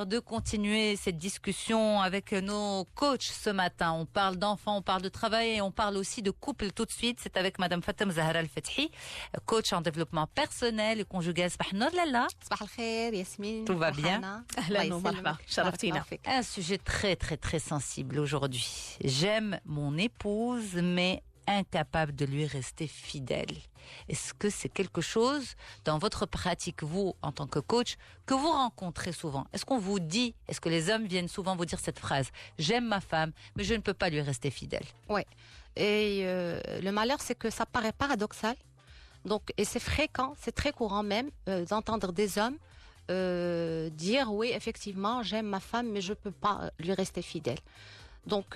l'heure de continuer cette discussion avec nos coachs ce matin. On parle d'enfants, on parle de travail et on parle aussi de couple tout de suite. C'est avec Madame Fatem Zahra Al-Fethi, coach en développement personnel et conjugal. Tout va bien? Un sujet très très très sensible aujourd'hui. J'aime mon épouse, mais incapable de lui rester fidèle. Est-ce que c'est quelque chose dans votre pratique, vous, en tant que coach, que vous rencontrez souvent? Est-ce qu'on vous dit, est-ce que les hommes viennent souvent vous dire cette phrase: j'aime ma femme, mais je ne peux pas lui rester fidèle? Oui. Et le malheur, c'est que ça paraît paradoxal. Donc, et c'est fréquent, c'est très courant même d'entendre des hommes dire: oui, effectivement, j'aime ma femme, mais je ne peux pas lui rester fidèle. Donc,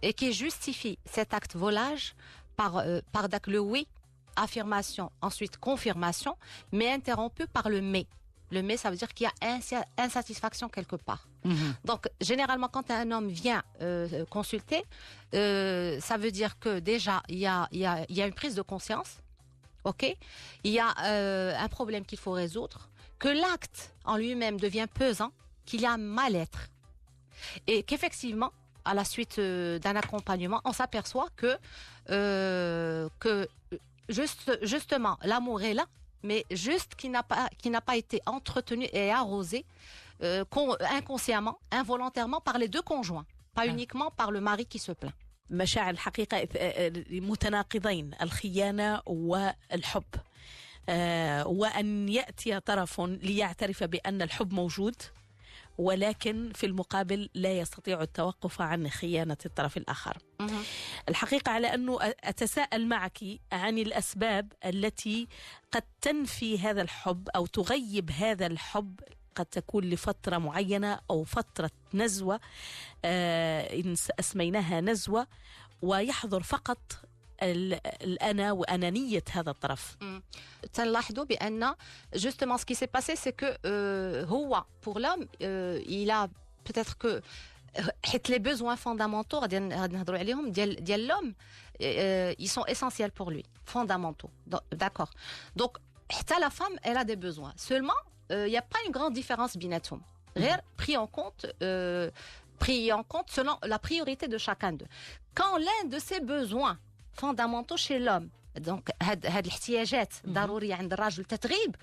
et qui justifie cet acte volage par le oui, affirmation, ensuite confirmation, mais interrompu par le mais. Le mais, ça veut dire qu'il y a insatisfaction quelque part. Donc, généralement, quand un homme vient consulter, ça veut dire que déjà, il y a une prise de conscience, ok? Il y a un problème qu'il faut résoudre, que l'acte en lui-même devient pesant, qu'il y a un mal-être. Et qu'effectivement, à la suite d'un accompagnement, on s'aperçoit que justement, l'amour est là, mais juste qui n'a pas été entretenu et arrosé inconsciemment, involontairement par les deux conjoints, pas uniquement par le mari qui se plaint. مشاعر الحقيقة متناقضين، الخيانة والحب، وأن يأتي طرف ليعترف بأن الحب موجود، ولكن في المقابل لا يستطيع التوقف عن خيانة الطرف الآخر. الحقيقة على أنه أتساءل معك عن الأسباب التي قد تنفي هذا الحب أو تغيب هذا الحب، قد تكون لفترة معينة أو فترة نزوة، إن أسميناها نزوة، ويحضر فقط الأنا وأنانية هذا الطرف. تلاحظوا بأن justement ce qui s'est passé, c'est que هو pour l'homme il a peut-être que حيت les besoins fondamentaux غادي نهضروا عليهم ديال l'homme ils sont essentiels pour lui, fondamentaux. D'accord. Donc حتى la femme elle a des besoins. Seulement il n'y a pas une grande différence بيناتهم. غير pris en compte selon la priorité de chacun d'eux. Quand l'un de ses besoins fondamentaux chez l'homme, donc هاد الاحتياجات ضرورية عند الرجل تتغيب,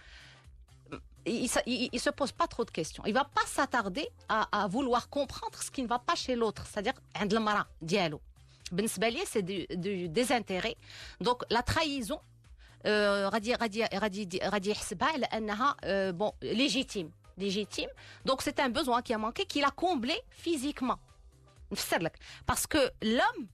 il se pose pas trop de questions. Il va pas s'attarder à vouloir comprendre ce qui ne va pas chez l'autre, c'est-à-dire عند المرأة ديالو. بالنسبة لي c'est du désintérêt. Donc la trahison غادي يحسبها على انها bon légitime. Donc c'est un besoin qui a manqué, qu'il a comblé physiquement. نفسر لك parce que l'homme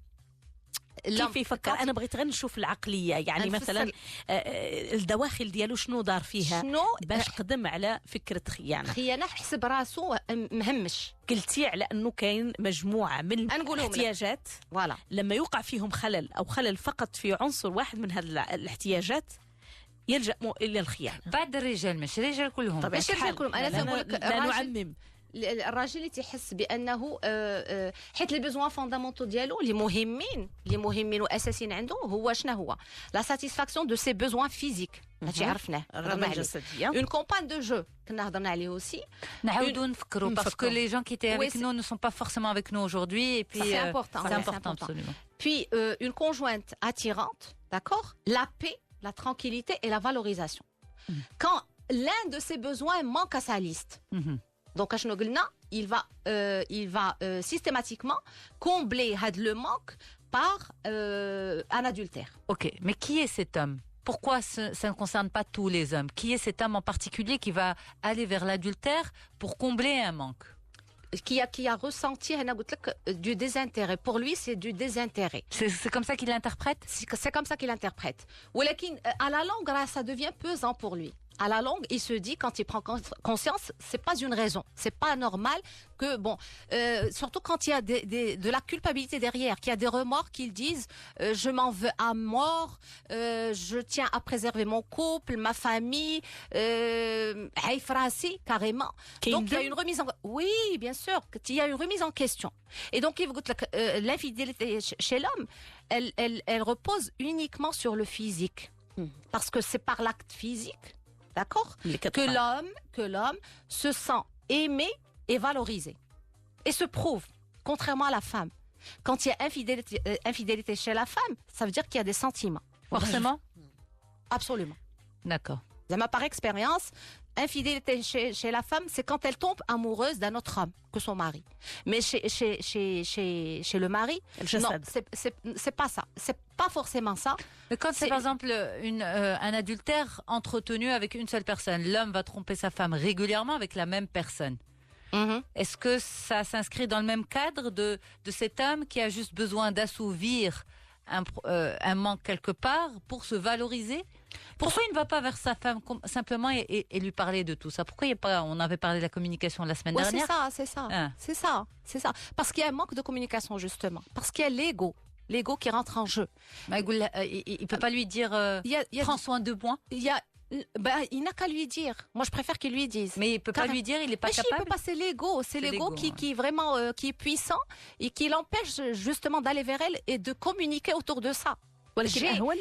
كيف يفكر؟ أنا بغيت غير نشوف العقلية، يعني مثلا الدواخل ديالو شنو دار فيها باش قدم على فكرة خيانة حسب راسو مهمش. قلتي على أنه كاين مجموعة من الاحتياجات لما يوقع فيهم خلل أو خلل فقط في عنصر واحد من هذه الاحتياجات يلجأ إلى الخيانة. بعد الرجال مش الرجال كلهم، مش الرجال كلهم. أنا لا نعمم. الراجل اللي تيحس بانه حيت لي بيزوان فوندامونتو ديالو اللي مهمين واساسيين عنده هو شنو هو لا ساتيسفاكسيون دو سي بيزوان فيزيك. هادشي عرفناه. اون كومباgne دو جو كنا هضرنا عليه aussi. نعاودوا نفكروا parce que les gens qui étaient avec nous ne sont pas forcément avec nous aujourd'hui, et puis c'est important absolument. Puis une conjointe attirante, d'accord, la paix, la tranquillité et la valorisation. Quand l'un de ces besoins manque à sa liste, donc il va systématiquement combler le manque par un adultère. Ok, mais qui est cet homme? Pourquoi ça ne concerne pas tous les hommes? Qui est cet homme en particulier qui va aller vers l'adultère pour combler un manque? Qui a ressenti du désintérêt. Pour lui, c'est du désintérêt. C'est comme ça qu'il l'interprète? C'est comme ça qu'il l'interprète. Ou à la longue, ça devient pesant pour lui. À la longue, il se dit, quand il prend conscience, c'est pas une raison. C'est pas normal que, surtout quand il y a de la culpabilité derrière, qu'il y a des remords qu'ils disent, je m'en veux à mort, je tiens à préserver mon couple, ma famille, haïfrasi, carrément. Donc, il y a une remise en, oui, bien sûr, il y a une remise en question. Et donc, l'infidélité chez l'homme, elle repose uniquement sur le physique. Parce que c'est par l'acte physique, d'accord, que l'homme se sent aimé est valorisé et se prouve, contrairement à la femme. Quand il y a infidélité chez la femme, ça veut dire qu'il y a des sentiments. Forcément. Absolument. D'accord. Par expérience, infidélité chez la femme, c'est quand elle tombe amoureuse d'un autre homme que son mari. Mais chez le mari, non, c'est pas ça. C'est pas forcément ça. Mais quand c'est par exemple un adultère entretenu avec une seule personne, l'homme va tromper sa femme régulièrement avec la même personne. Est-ce que ça s'inscrit dans le même cadre de cet homme qui a juste besoin d'assouvir un manque quelque part pour se valoriser? Pourquoi il ne va pas vers sa femme simplement et lui parler de tout ça? Pourquoi il n'y a pas, on avait parlé de la communication la semaine dernière. C'est ça. Parce qu'il y a un manque de communication justement. Parce qu'il y a l'ego qui rentre en jeu. Il peut pas lui dire prends soin de moi. Il n'a qu'à lui dire. Moi, je préfère qu'il lui dise. Mais il peut pas lui dire, il n'est pas capable. Il peut pas, c'est l'ego. C'est l'ego qui vraiment qui est puissant et qui l'empêche justement d'aller vers elle et de communiquer autour de ça. ولكن أهون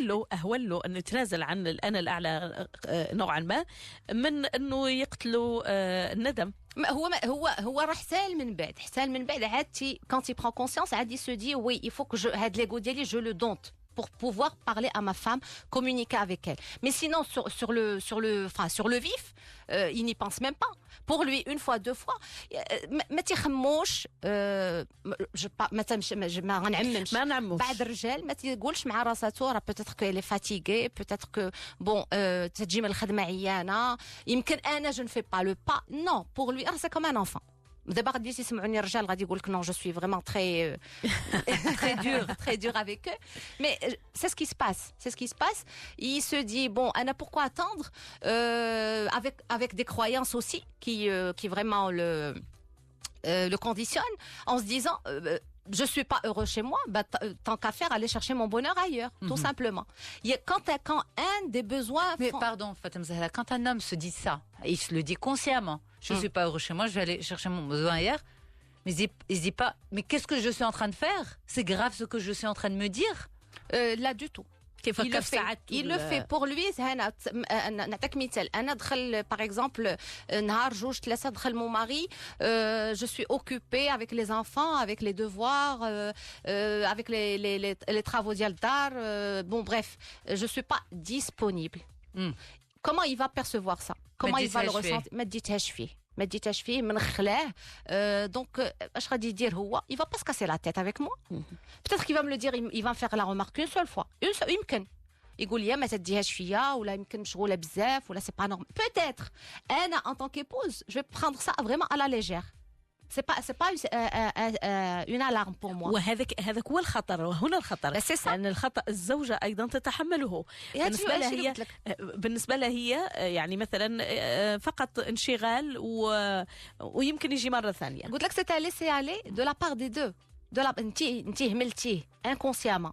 له أنه يتنازل عن الأنا الأعلى نوعا ما من أنه يقتلوا الندم. هو راح حسال من بعد عاد quand il prend conscience عاد il se dit oui il faut que هاد l'ego ديالي je le dompte pour pouvoir parler à ma femme, communiquer avec elle. Mais sinon sur le vif, il n'y pense même pas. Pour lui, une fois, deux fois, ما تيخموش ما غنعممش بعد الرجال ما تيقولش مع راساتو راه peut-être qu'elle est fatiguée, peut-être que bon تجي من الخدمه عيانه, يمكن انا je ne fais pas le pas. Non, pour lui, c'est comme un enfant. دابا غادي يسمعوني الرجال غادي يقول لك non je suis vraiment très dur avec eux, mais c'est ce qui se passe. Il se dit bon Anna, pourquoi attendre, avec des croyances aussi qui vraiment le conditionnent en se disant je suis pas heureux chez moi, tant qu'à faire aller chercher mon bonheur ailleurs, tout simplement. Quand un des besoins... Mais pardon Fatem Zahra, quand un homme se dit ça, il se le dit consciemment, je suis pas heureux chez moi, je vais aller chercher mon besoin ailleurs, mais il se dit pas, mais qu'est-ce que je suis en train de faire? C'est grave ce que je suis en train de me dire? Là du tout. Il le fait pour lui. نعطيك مثال, أنا دخل par exemple نهار جوج ثلاثة دخل mon mari, je suis occupée avec les enfants, avec les devoirs, avec les travaux ديال الدار, bon bref, je suis pas disponible. Comment il va percevoir ça? Comment il va le ressentir? ما ديتهاش فيه من خلاه. Donc اش غادي يدير هو? Il va pas se casser la tête avec moi. Peut-être qu'il va me le dire, il va me faire la remarque une seule fois. يمكن يقول لي ما تديهاش فيا, ولا يمكن مشغوله بزاف, ولا c'est pas normal. Peut-être انا en tant qu'épouse, je vais prendre ça vraiment à la légère. C'est pas une alarme pour moi. وهذاك هو الخطر, وهنا الخطر. لأن الخطأ الزوجة أيضا تتحمله. بالنسبة لها هي يعني مثلا فقط انشغال ويمكن يجي مرة ثانية. قلت لك c'est à laisser aller de la part des deux. انتي هملتيه inconsciemment.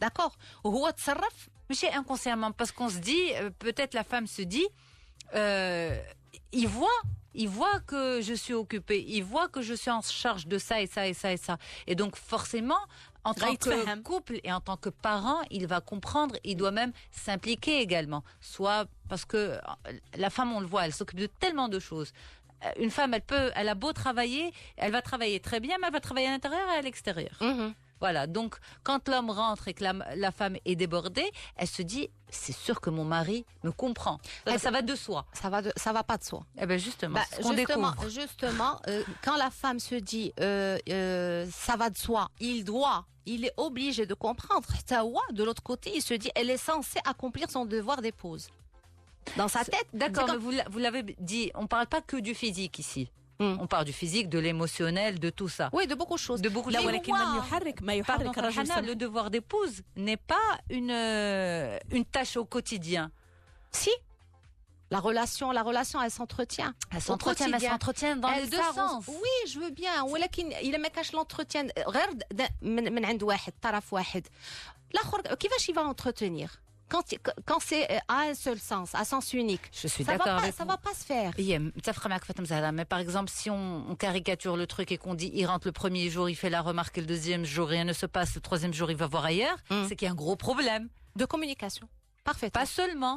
D'accord. وهو تصرف ماشي inconsciemment, parce qu'on se dit, peut-être la femme se dit, il voit que je suis occupée, il voit que je suis en charge de ça et ça et ça et ça. Et donc forcément, en tant que couple et en tant que parent, il va comprendre, il doit même s'impliquer également. Soit parce que la femme, on le voit, elle s'occupe de tellement de choses. Une femme, elle a beau travailler, elle va travailler très bien, mais elle va travailler à l'intérieur et à l'extérieur. Voilà, donc quand l'homme rentre et que la femme est débordée, elle se dit, c'est sûr que mon mari me comprend. Ça va de soi. Ça va pas de soi. Eh ben justement, justement, quand la femme se dit, ça va de soi, il est obligé de comprendre. De l'autre côté, il se dit, elle est censée accomplir son devoir d'épouse. Dans sa tête, d'accord, mais vous l'avez dit, on parle pas que du physique ici. On parle du physique, de l'émotionnel, de tout ça. Oui, de beaucoup de choses. Le devoir d'épouse n'est pas une tâche au quotidien. Si. La relation, elle s'entretient. Elle s'entretient dans les deux sens. Oui, je veux bien. ولكن إلا ما كاش l'entretien غير من عند واحد طرف واحد. الآخر كيفاش il va entretenir? Quand c'est à un seul sens, à sens unique, je suis d'accord avec ça va pas se faire. Mais par exemple, si on caricature le truc et qu'on dit il rentre le premier jour, il fait la remarque, et le deuxième jour rien ne se passe, le troisième jour il va voir ailleurs, c'est qu'il y a un gros problème de communication. Parfait. Pas seulement.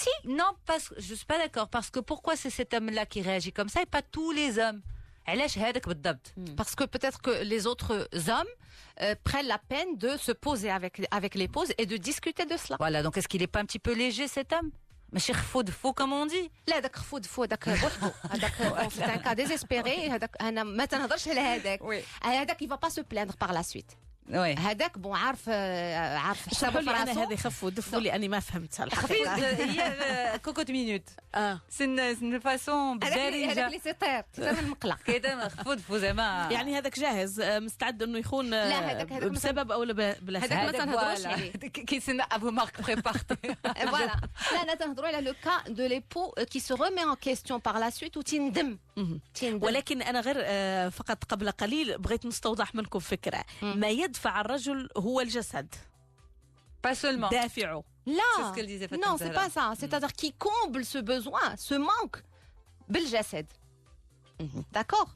Si. Non, parce que je suis pas d'accord, parce que pourquoi c'est cet homme-là qui réagit comme ça et pas tous les hommes? علاش هذاك بالضبط؟ Parce que peut-être que les autres hommes prennent la peine de se poser avec l'épouse et de discuter de cela. Voilà, donc est-ce qu'il n'est pas un petit peu léger cet homme? ماشي خفو دفو comme on dit. لا هذاك خفو دفو هذاك بوحدو هذاك c'est un cas désespéré هذاك انا ما تنهضرش على هذاك il va pas se plaindre par la suite. هذاك بون عارف حسابه في راسه. انا هذه خفوا دفوا لاني ما فهمتها الحقيقه. هي كوكوت مينوت سن فاسون بالدارجه هذاك اللي سيطير من المقله كده خفو دفو زعما يعني هذاك جاهز مستعد انه يكون بسبب او بلا هذاك ما تنهضروش عليه كي سن ابو مارك بريبارتي فوالا. لا انا تنهضروا على لو كا دو ليبو كي سو ريمي ان كيستيون بار لا سويت وتندم. ولكن انا غير فقط قبل قليل بغيت نستوضح منكم فكره. ما يدفع الرجل هو الجسد pas seulement دافعه. لا non c'est pas ça, c'est-à-dire qui comble ce besoin, ce manque بالجسد. D'accord.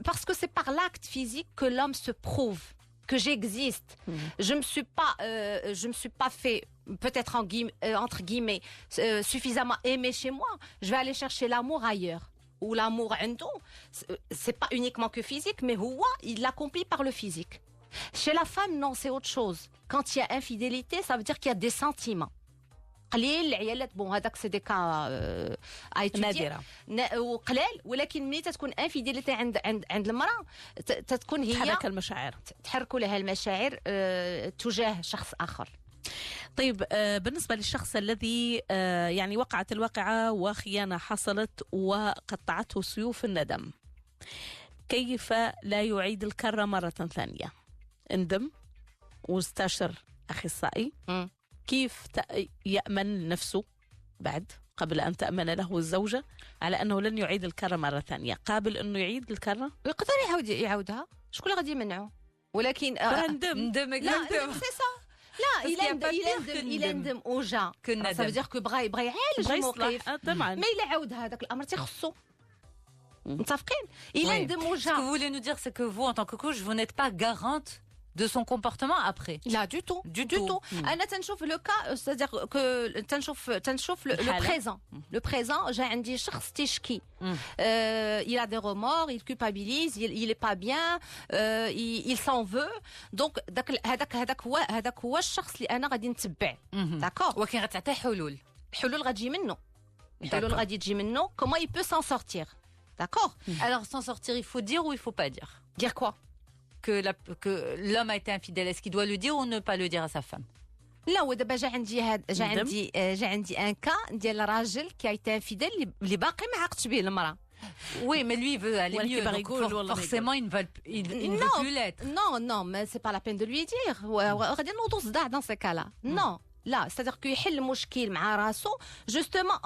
Parce que c'est par l'acte physique que l'homme se prouve que j'existe. Je me suis pas fait peut-être entre guillemets suffisamment aimé chez moi. Je vais aller chercher l'amour ailleurs. Ou l'amour عنده, c'est pas uniquement que physique, mais il l'accomplit par le physique. Chez la femme, non, c'est autre chose. Quand il y a infidélité, ça veut dire qu'il y a des sentiments. قليل العيالات بون هذاك سي دي كا نادره وقلال، ولكن ملي تكون انفيديليتي عند المراه تكون هي تحركوا لها المشاعر تجاه شخص اخر. طيب بالنسبة للشخص الذي يعني وقعت الواقعة وخيانة حصلت وقطعته سيوف الندم، كيف لا يعيد الكرة مرة ثانية؟ اندم واستشر أخصائي. كيف يأمن نفسه بعد قبل أن تأمن له الزوجة على أنه لن يعيد الكرة مرة ثانية؟ قابل أنه يعيد الكرة؟ يقدر يعودها، شكون اللي غادي يمنعه؟ ولكن ندم لا سي صا. لا il endem وجا ça veut dire que بغى يعالج الموقف طبعا، ما إلا عاود هذاك الامر تيخصو. متفقين؟ il endem وجا. Ce que vous voulez nous dire, c'est que vous en tant que coach, vous n'êtes pas garante de son comportement après. لا du tout. انا تنشوف لو كا، c'est-à-dire que تنشوف le présent. جا عندي شخص تيشكي، il a des remords, il culpabilise, il est pas bien, il s'en veut. donc هذاك هو الشخص اللي انا غادي نتبع. d'accord. ولكن غتعطيه حلول غتجي منه، الحلول غادي تجي منه. comment il peut s'en sortir. d'accord. alors s'en sortir, il faut dire ou il faut pas dire quoi? que l'homme a été infidèle, est-ce qu'il doit le dire ou ne pas le dire à sa femme? لا ودابا جا عندي ان كا ديال راجل كي ايتي انفيديل اللي باقي ما عاقدش به المراه. Oui, mais lui il veut aller mieux. Donc forcément, il ne veut plus l'être. Non, mais c'est pas la peine de lui dire. غادي نوضوا صداع dans ces cas-là. Non. لا c'est-à-dire qu'il يحل المشكل مع راسو justement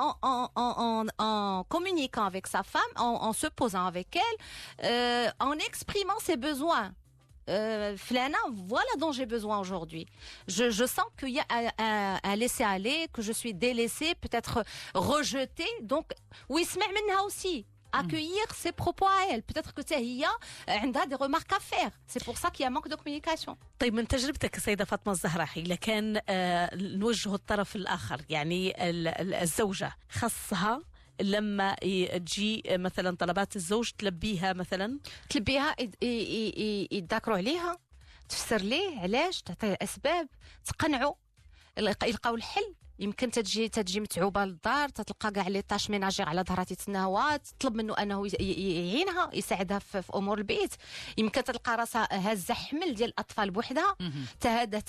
en communiquant avec sa femme, en se posant avec elle, en exprimant ses besoins. Flana, voilà dont j'ai besoin aujourd'hui. Je sens qu'il y a un laisser-aller, que je suis délaissée, peut-être rejetée. Donc, oui, سمع منها aussi. Accueillir ses propos à elle. Peut-être que هي عندها des remarques à faire. C'est pour ça qu'il y a manque de communication. طيب من تجربتك السيدة فاطمة الزهراحي، لكان نوجه الطرف الآخر، يعني الزوجة خصها لما تجي مثلا طلبات الزوج تلبيها يتذاكروا عليها، تفسر ليه علاش، تعطيه الأسباب، تقنعوا، يلقاو الحل. يمكن تجي متعوبه للدار، تتلقى كاع لي طاش ميناجير على ظهرها تتناهوا، تطلب منه انه يعينها يساعدها في امور البيت. يمكن تلقى راسها هازه حمل ديال الاطفال بوحدها. هاد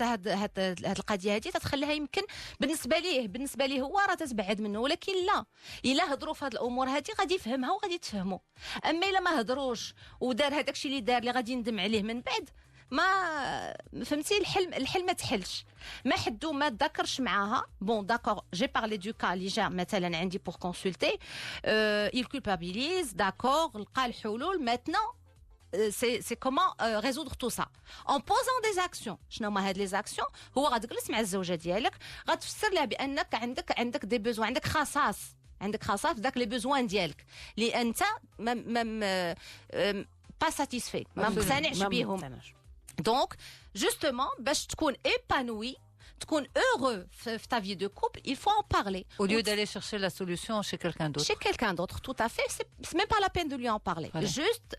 القضيه هذه تتخليها يمكن بالنسبه ليه هو راه تتبعد منه، ولكن لا، الا هضروا في هاد الامور هذه غادي يفهمها وغادي تفهموا. اما الا ما هضروش ودار هذاك الشيء اللي دار اللي غادي يندم عليه من بعد، ما فهمتي الحل ما تحلش. ما حدو ما تذكرش معاها. بون داكور، جي بارلي دو كا اللي جا مثلا عندي بور كونسلتي، il culpabilise، داكور، لقى الحلول. ماتنون c'est comment résoudre tout ça en posant des actions. شنو هما هاد لي زاكسيون؟ هو غتجلس مع الزوجه ديالك، غتفسر لها بانك عندك دي بيزوان، عندك خصاص في داك لي بيزوان ديالك اللي انت pas satisfait، ما مقتنعش بيهم. دونك جوستومون باش تكون ايبانوي تكون heureux في ta vie de couple, il faut en parler. Au lieu d'aller chercher la solution chez quelqu'un d'autre. Chez quelqu'un d'autre, tout à fait. C'est même pas la peine de lui en parler. Voilà. Juste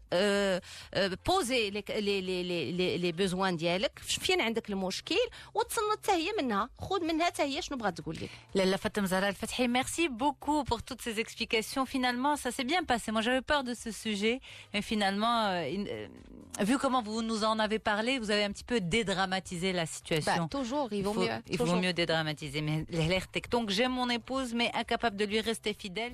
poser les besoins ديالك فين عندك المشكل وتصنت حتى هي منها خذ منها حتى هي شنو بغات تقول لك. Lalla Fatem Zahra Al-Fathi, merci beaucoup pour toutes ces explications. Finalement, ça s'est bien passé. Moi, j'avais peur de ce sujet, mais finalement, vu comment vous nous en avez parlé, vous avez un petit peu dédramatisé la situation. Bah, toujours, il vaut mieux dédramatiser. Mais donc, j'aime mon épouse, mais incapable de lui rester fidèle.